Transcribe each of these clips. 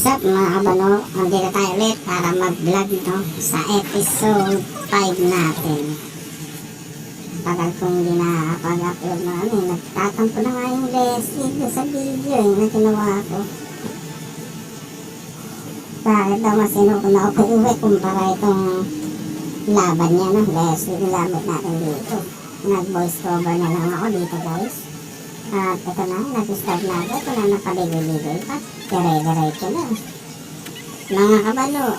What's up mga kabano? Nandito tayo ulit para mag-vlog no, sa episode 5 natin. Tagal kong hindi nakakapag-upload na nagtatampo na nga yung Leslie sa video na ginawa ko. Bakit daw masinuko na ako pag-uwi kumpara itong laban niya no, Leslie nilamit natin dito. Nag-voice cover na lang ako dito guys. At ito na, nag-start na ako. Ito na nakaligoy-ligoy pa. Dire-diretso na. Mga kabalo,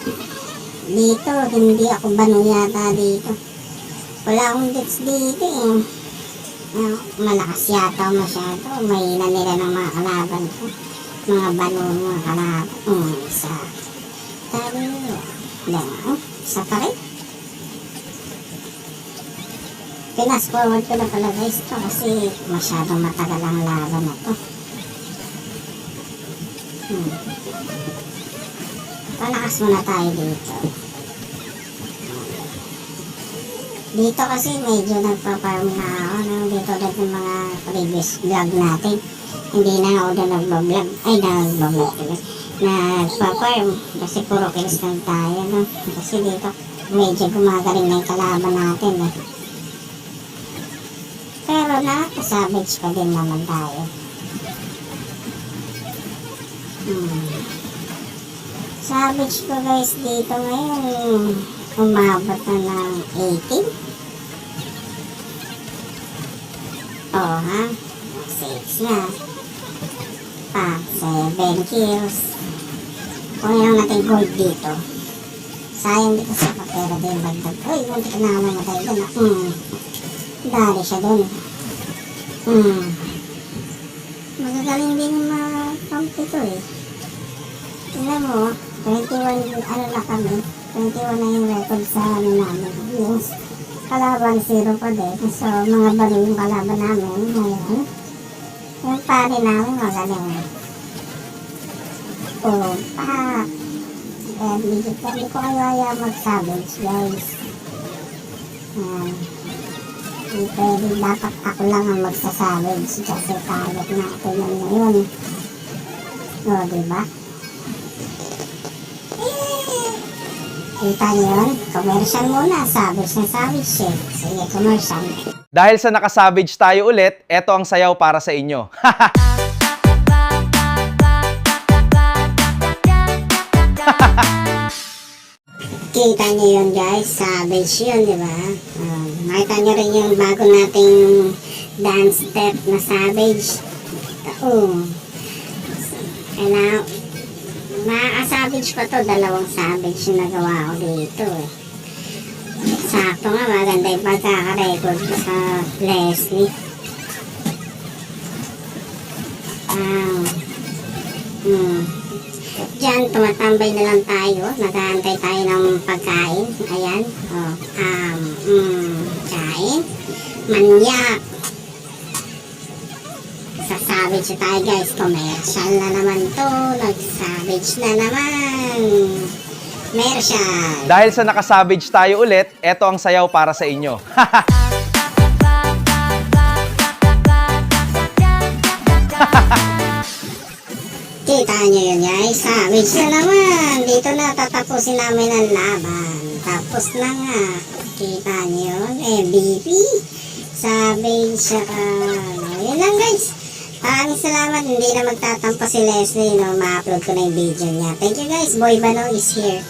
dito, hindi ako bano yata dito. Wala akong gets dito eh. Malakas yata masyado. May nila ng mga kalaban ko. Mga bano, mga kalaban. Isa. Sabi nyo, isa pa rin. Pinas forward ko na pala guys ito kasi masyadong matagal ang laban na to. Palakas muna tayo dito. Dito kasi medyo nagpa-farm na ako. Dito ulit yung mga previous vlog natin. Hindi na ako na nagbablog. Ay, nagbablog ulit. Nagpa-farm. Kasi puro kills lang tayo. No? Kasi dito medyo gumagaling na yung kalaban natin. Pero nakaka-savage pa din naman tayo. Savage ko guys dito ngayon. Umabot na ng 18. Oh ha? 6 na. 7 kills. Kung yun natin gold dito. Sayang dito sa kapera din bagdag. Uy, munti ka na mamatay doon. Dali siya doon. Magagaling din yung mga pump ito eh. Tingnan mo, 21 ano na kami. 21 na yung record sa ano namin. Yung kalaban 0 pa din. So mga balo yung kalaban namin ngayon. Yung pari namin magaling. Pak! Hindi ko kaya mag-savage guys. Hindi pwede, dapat ako lang ang magsasavage kasi target natin yun ngayon. O, diba? Kita nyo yun? Commercial muna. Savage na savage eh. Sige, commercial. Dahil sa nakasavage tayo ulit, eto ang sayaw para sa inyo. Kita nyo yun guys, savage yun, di ba? Nakita nyo rin yung bago nating dance step na savage. Kaya makaka-savage pa to, dalawang savage yung nagawa ko dito eh. Sakto nga, maganda yung pagkaka-record ko sa Leslie. Diyan, tumatambay na lang tayo. Nag-aantay tayo ng pagkain. Ayan. Kain. Manyak. Sa-savage tayo guys. Commercial na naman to. Nag-savage na naman. Commercial. Dahil sa nakasavage tayo ulit, eto ang sayaw para sa inyo. Kita nyo yun guys, savage na naman. Dito na tatapusin namin ang laban. Tapos na nga. Kita nyo yun, MVP. Savage. Yun lang guys. Maraming salamat. Hindi na magtatampo si Leslie. No? Ma-upload ko na yung video niya. Thank you guys. Boy Bano is here.